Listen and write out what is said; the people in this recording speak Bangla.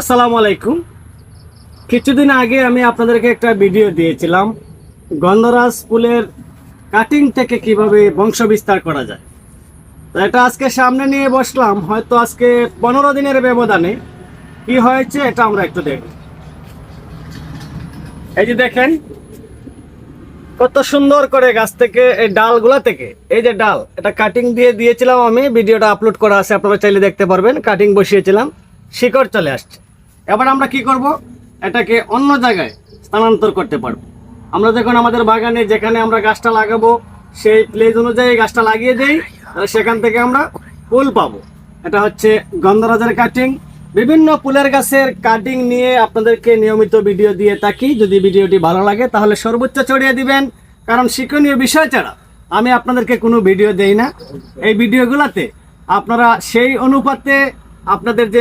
আসসালামু আলাইকুম। কিছুদিন আগে আমি আপনাদেরকে একটা ভিডিও দিয়েছিলাম গন্ধরাজ ফুলের কাটিং থেকে কিভাবে বংশ বিস্তার করা যায়। তো এটা আজকে সামনে নিয়ে বসলাম, হয়তো আজকে 15 দিনের ব্যবধানে কি হয়েছে এটা আমরা একটু দেখব। এই যে দেখেন কত সুন্দর করে গাছ থেকে এই ডালগুলা থেকে, এই যে ডাল, এটা কাটিং দিয়ে দিয়েছিলাম আমি, ভিডিওটা আপলোড করা আছে, আপনারা চাইলে দেখতে পারবেন। কাটিং বসিয়েছিলাম, শিকড় চলে আসছে। এবার আমরা কি করব, এটাকে অন্য জায়গায় স্থানান্তর করতে পারবো। আমরা যখন আমাদের বাগানে যেখানে আমরা গাছটা লাগাবো সেই প্লেস অনুযায়ী গাছটা লাগিয়ে দেই, তাহলে সেখান থেকে আমরা ফুল পাবো। এটা হচ্ছে গন্ধরাজের কাটিং। বিভিন্ন ফুলের গাছের কাটিং নিয়ে আপনাদেরকে নিয়মিত ভিডিও দিয়ে থাকি। যদি ভিডিওটি ভালো লাগে তাহলে সর্বোচ্চ ছড়িয়ে দিবেন, কারণ শিক্ষণীয় বিষয় ছাড়া আমি আপনাদেরকে কোনো ভিডিও দেই না। এই ভিডিওগুলোতে আপনারা সেই অনুপাতে আপনাদের যে